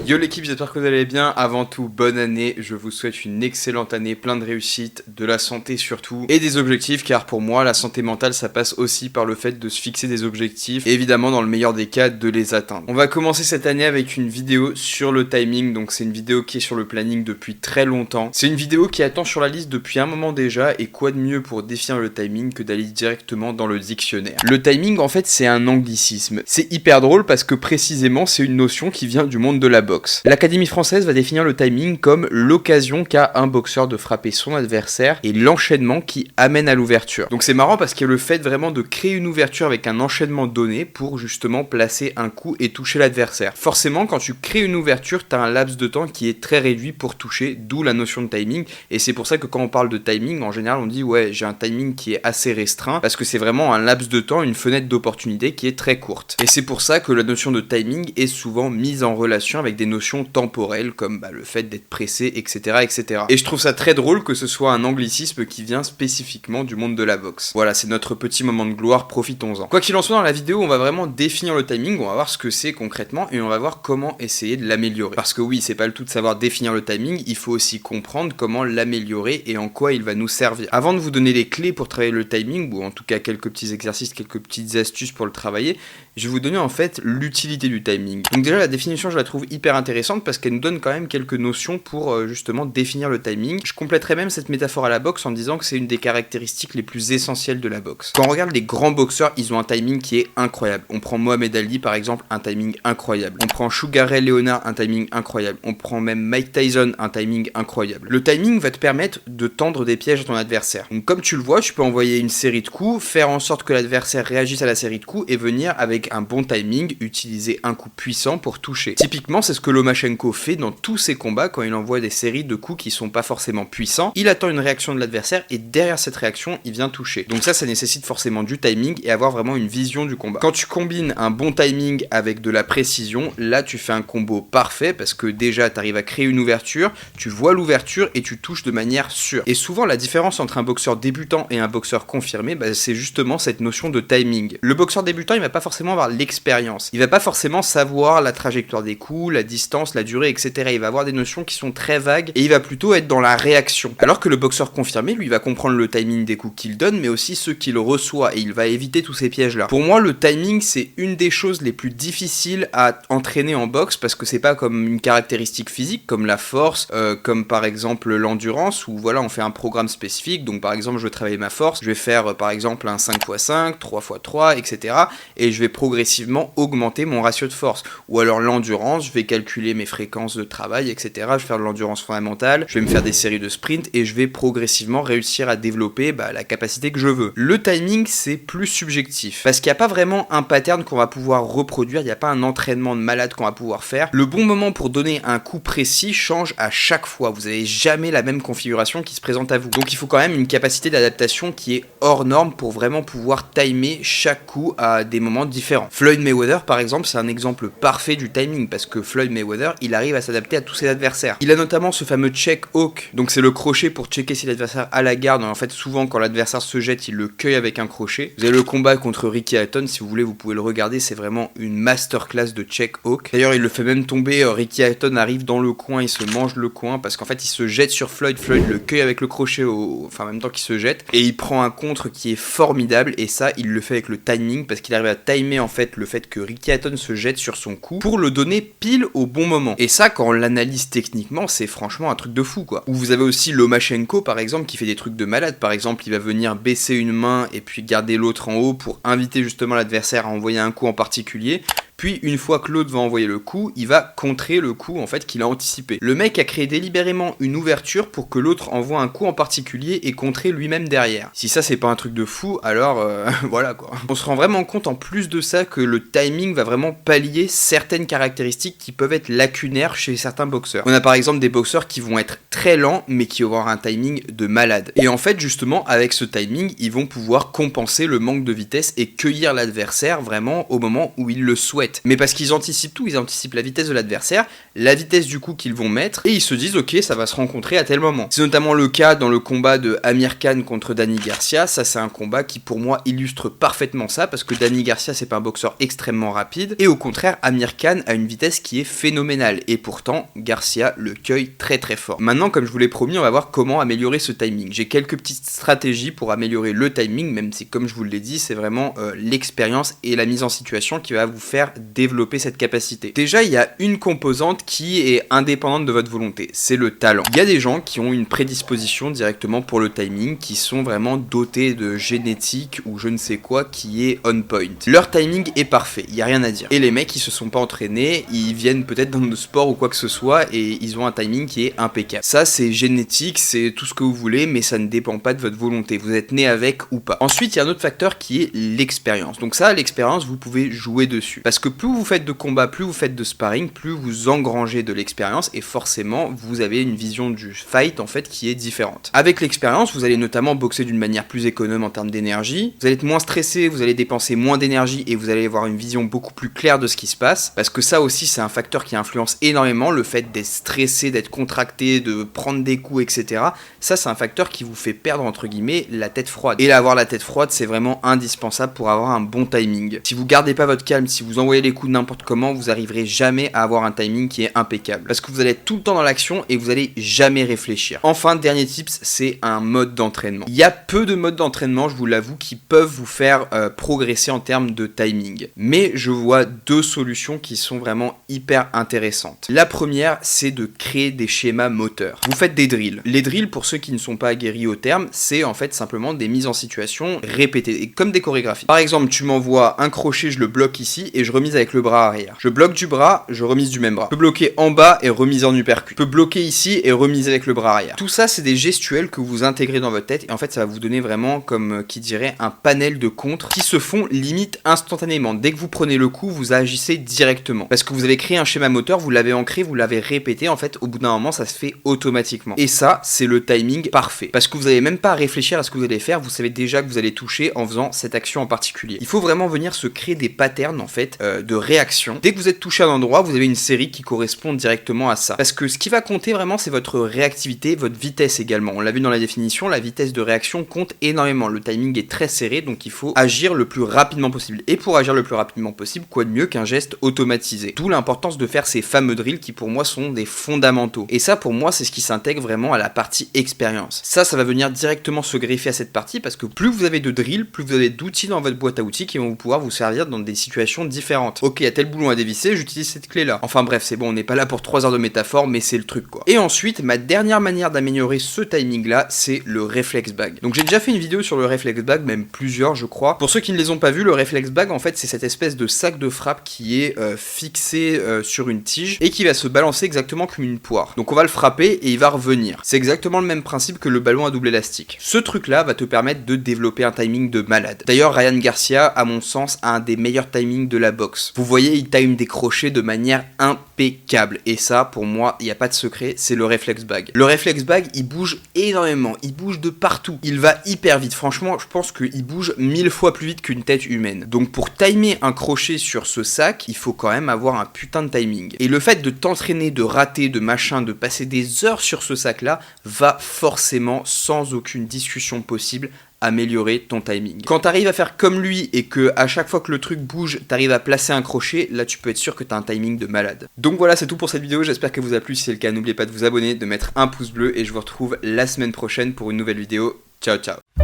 Yo l'équipe, j'espère que vous allez bien. Avant tout, bonne année, je vous souhaite une excellente année, plein de réussite, de la santé surtout, et des objectifs, car pour moi, la santé mentale, ça passe aussi par le fait de se fixer des objectifs, et évidemment, dans le meilleur des cas, de les atteindre. On va commencer cette année avec une vidéo sur le timing, donc c'est une vidéo qui est sur le planning depuis très longtemps. C'est une vidéo qui attend sur la liste depuis un moment déjà, et quoi de mieux pour définir le timing que d'aller directement dans le dictionnaire. Le timing, en fait, c'est un anglicisme. C'est hyper drôle parce que précisément, c'est une notion qui vient du monde de la boxe. L'Académie française va définir le timing comme l'occasion qu'a un boxeur de frapper son adversaire et l'enchaînement qui amène à l'ouverture. Donc c'est marrant parce qu'il y a le fait vraiment de créer une ouverture avec un enchaînement donné pour justement placer un coup et toucher l'adversaire. Forcément, quand tu crées une ouverture, tu as un laps de temps qui est très réduit pour toucher, d'où la notion de timing. Et c'est pour ça que quand on parle de timing, en général on dit ouais, j'ai un timing qui est assez restreint parce que c'est vraiment un laps de temps, une fenêtre d'opportunité qui est très courte. Et c'est pour ça que la notion de timing est souvent mise en relation avec des notions temporelles comme le fait d'être pressé, etc., etc. Et je trouve ça très drôle que ce soit un anglicisme qui vient spécifiquement du monde de la boxe. Voilà, c'est notre petit moment de gloire, profitons-en. Quoi qu'il en soit, dans la vidéo, on va vraiment définir le timing, on va voir ce que c'est concrètement et on va voir comment essayer de l'améliorer. Parce que oui, c'est pas le tout de savoir définir le timing, il faut aussi comprendre comment l'améliorer et en quoi il va nous servir. Avant de vous donner les clés pour travailler le timing, ou en tout cas quelques petits exercices, quelques petites astuces pour le travailler, je vais vous donner en fait l'utilité du timing. Donc déjà, la définition, je la trouve hyper intéressante parce qu'elle nous donne quand même quelques notions pour justement définir le timing. Je compléterai même cette métaphore à la boxe en disant que c'est une des caractéristiques les plus essentielles de la boxe. Quand on regarde les grands boxeurs, ils ont un timing qui est incroyable. On prend Mohamed Ali par exemple, un timing incroyable. On prend Sugar Ray Leonard, un timing incroyable. On prend même Mike Tyson, un timing incroyable. Le timing va te permettre de tendre des pièges à ton adversaire. Donc comme tu le vois, tu peux envoyer une série de coups, faire en sorte que l'adversaire réagisse à la série de coups et venir avec un bon timing, utiliser un coup puissant pour toucher. Typiquement, c'est ce que Lomachenko fait dans tous ses combats quand il envoie des séries de coups qui sont pas forcément puissants. Il attend une réaction de l'adversaire et derrière cette réaction, il vient toucher. Donc ça nécessite forcément du timing et avoir vraiment une vision du combat. Quand tu combines un bon timing avec de la précision, là tu fais un combo parfait parce que déjà tu arrives à créer une ouverture, tu vois l'ouverture et tu touches de manière sûre. Et souvent la différence entre un boxeur débutant et un boxeur confirmé, c'est justement cette notion de timing. Le boxeur débutant, il va pas forcément avoir l'expérience. Il va pas forcément savoir la trajectoire des coups, la distance, la durée, etc. Il va avoir des notions qui sont très vagues et il va plutôt être dans la réaction. Alors que le boxeur confirmé, lui, va comprendre le timing des coups qu'il donne, mais aussi ceux qu'il reçoit et il va éviter tous ces pièges-là. Pour moi, le timing, c'est une des choses les plus difficiles à entraîner en boxe parce que c'est pas comme une caractéristique physique, comme la force, comme par exemple l'endurance, où voilà, on fait un programme spécifique. Donc par exemple, je veux travailler ma force, je vais faire par exemple un 5x5, 3x3, etc. Et je vais progressivement augmenter mon ratio de force. Ou alors l'endurance, je vais calculer mes fréquences de travail, etc. Je vais faire de l'endurance fondamentale, je vais me faire des séries de sprints et je vais progressivement réussir à développer la capacité que je veux. Le timing, c'est plus subjectif parce qu'il n'y a pas vraiment un pattern qu'on va pouvoir reproduire, il n'y a pas un entraînement de malade qu'on va pouvoir faire. Le bon moment pour donner un coup précis change à chaque fois. Vous n'avez jamais la même configuration qui se présente à vous. Donc il faut quand même une capacité d'adaptation qui est hors norme pour vraiment pouvoir timer chaque coup à des moments différents. Floyd Mayweather, par exemple, c'est un exemple parfait du timing parce que Floyd Mayweather, il arrive à s'adapter à tous ses adversaires. Il a notamment ce fameux check hook, donc c'est le crochet pour checker si l'adversaire a la garde. En fait, souvent quand l'adversaire se jette, il le cueille avec un crochet. Vous avez le combat contre Ricky Hatton, si vous voulez, vous pouvez le regarder, c'est vraiment une masterclass de check hook. D'ailleurs, il le fait même tomber, Ricky Hatton arrive dans le coin, il se mange le coin parce qu'en fait, il se jette sur Floyd, Floyd le cueille avec le crochet en même temps qu'il se jette et il prend un contre qui est formidable et ça, il le fait avec le timing parce qu'il arrive à timer en fait le fait que Ricky Hatton se jette sur son coup pour le donner pile au bon moment. Et ça, quand on l'analyse techniquement, c'est franchement un truc de fou, quoi. Ou vous avez aussi Lomachenko, par exemple, qui fait des trucs de malade. Par exemple, il va venir baisser une main et puis garder l'autre en haut pour inviter justement l'adversaire à envoyer un coup en particulier. Puis une fois que l'autre va envoyer le coup, il va contrer le coup en fait qu'il a anticipé. Le mec a créé délibérément une ouverture pour que l'autre envoie un coup en particulier et contrer lui-même derrière. Si ça c'est pas un truc de fou, alors voilà quoi. On se rend vraiment compte en plus de ça que le timing va vraiment pallier certaines caractéristiques qui peuvent être lacunaires chez certains boxeurs. On a par exemple des boxeurs qui vont être très lents mais qui vont avoir un timing de malade. Et en fait justement avec ce timing, ils vont pouvoir compenser le manque de vitesse et cueillir l'adversaire vraiment au moment où ils le souhaitent. correct. Mais parce qu'ils anticipent tout, ils anticipent la vitesse de l'adversaire, la vitesse du coup qu'ils vont mettre, et ils se disent ok, ça va se rencontrer à tel moment. C'est notamment le cas dans le combat de Amir Khan contre Danny Garcia. Ça c'est un combat qui pour moi illustre parfaitement ça, parce que Danny Garcia c'est pas un boxeur extrêmement rapide, et au contraire Amir Khan a une vitesse qui est phénoménale, et pourtant Garcia le cueille très très fort. Maintenant, comme je vous l'ai promis, on va voir comment améliorer ce timing. J'ai quelques petites stratégies pour améliorer le timing, même si comme je vous l'ai dit, c'est vraiment l'expérience et la mise en situation qui va vous faire développer cette capacité. Déjà, il y a une composante qui est indépendante de votre volonté, c'est le talent. Il y a des gens qui ont une prédisposition directement pour le timing, qui sont vraiment dotés de génétique ou je ne sais quoi qui est on point. Leur timing est parfait, il n'y a rien à dire. Et les mecs, ils se sont pas entraînés, ils viennent peut-être dans le sport ou quoi que ce soit et ils ont un timing qui est impeccable. Ça, c'est génétique, c'est tout ce que vous voulez, mais ça ne dépend pas de votre volonté. Vous êtes né avec ou pas. Ensuite, il y a un autre facteur qui est l'expérience. Donc ça, l'expérience, vous pouvez jouer dessus. Parce que plus vous faites de combat, plus vous faites de sparring, plus vous engrangez de l'expérience et forcément, vous avez une vision du fight en fait qui est différente. Avec l'expérience, vous allez notamment boxer d'une manière plus économe en termes d'énergie. Vous allez être moins stressé, vous allez dépenser moins d'énergie et vous allez avoir une vision beaucoup plus claire de ce qui se passe. Parce que ça aussi, c'est un facteur qui influence énormément le fait d'être stressé, d'être contracté, de prendre des coups, etc. Ça, c'est un facteur qui vous fait perdre, entre guillemets, la tête froide. Et là, avoir la tête froide, c'est vraiment indispensable pour avoir un bon timing. Si vous gardez pas votre calme, si vous envoyez les coups n'importe comment, vous arriverez jamais à avoir un timing qui est impeccable. Parce que vous allez être tout le temps dans l'action et vous allez jamais réfléchir. Enfin, dernier tips, c'est un mode d'entraînement. Il y a peu de modes d'entraînement, je vous l'avoue, qui peuvent vous faire progresser en termes de timing. Mais je vois deux solutions qui sont vraiment hyper intéressantes. La première, c'est de créer des schémas moteurs. Vous faites des drills. Les drills, pour ceux qui ne sont pas aguerris au terme, c'est en fait simplement des mises en situation répétées, et comme des chorégraphies. Par exemple, tu m'envoies un crochet, je le bloque ici, et je remise avec le bras arrière. Je bloque du bras, je remise du même bras. Je peux bloquer en bas et remise en uppercut. Je peux bloquer ici et remise avec le bras arrière. Tout ça, c'est des gestuels que vous intégrez dans votre tête, et en fait, ça va vous donner vraiment, comme qui dirait, un panel de contres qui se font limite instantanément. Dès que vous prenez le coup, vous agissez directement. Parce que vous avez créé un schéma moteur, vous l'avez ancré, vous l'avez répété, en fait, au bout d'un moment, ça se fait automatiquement. Et ça, c'est le timing parfait. Parce que vous n'avez même pas à réfléchir à ce que vous allez faire, vous savez déjà que vous allez toucher en faisant cette action en particulier. Il faut vraiment venir se créer des patterns, en fait, de réaction. Dès que vous êtes touché à un endroit, vous avez une série qui correspond directement à ça. Parce que ce qui va compter vraiment, c'est votre réactivité, votre vitesse également. On l'a vu dans la définition, la vitesse de réaction compte énormément. Le timing est très serré, donc il faut agir le plus rapidement possible. Et pour agir le plus rapidement possible, quoi de mieux qu'un geste automatisé. D'où l'importance de faire ces fameux drills qui pour moi sont des fondamentaux. Et ça pour moi c'est ce qui s'intègre vraiment à la partie expérience. Ça va venir directement se greffer à cette partie parce que plus vous avez de drills, plus vous avez d'outils dans votre boîte à outils qui vont pouvoir vous servir dans des situations différentes. Ok, il y a tel boulon à dévisser, j'utilise cette clé là. Enfin bref, c'est bon, on n'est pas là pour 3 heures de métaphore, mais c'est le truc quoi. Et ensuite, ma dernière manière d'améliorer ce timing là, c'est le reflex bag. Donc j'ai déjà fait une vidéo sur le reflex bag, même plusieurs je crois. Pour ceux qui ne les ont pas vus, le reflex bag en fait c'est cette espèce de sac de frappe qui est fixé sur une tige et qui va se balancer exactement comme une poire. Donc on va le frapper et il va revenir. C'est exactement le même principe que le ballon à double élastique. Ce truc là va te permettre de développer un timing de malade. D'ailleurs Ryan Garcia à mon sens a un des meilleurs timings de la boxe. Vous voyez, il time des crochets de manière impeccable et ça pour moi il n'y a pas de secret, c'est le reflex bag. Le reflex bag il bouge énormément, il bouge de partout, il va hyper vite. Franchement je pense qu'il bouge 1000 fois plus vite qu'une tête humaine. Donc pour timer un crochet sur ce sac, il faut quand même avoir un putain de timing. Et le fait de t'entraîner, de rater, de machin, de passer des heures sur ce sac là, va forcément, sans aucune discussion possible, améliorer ton timing. Quand t'arrives à faire comme lui et que à chaque fois que le truc bouge, t'arrives à placer un crochet, là tu peux être sûr que t'as un timing de malade. Donc voilà, c'est tout pour cette vidéo, j'espère qu'elle vous a plu. Si c'est le cas, n'oubliez pas de vous abonner, de mettre un pouce bleu et je vous retrouve la semaine prochaine pour une nouvelle vidéo. Ciao ciao.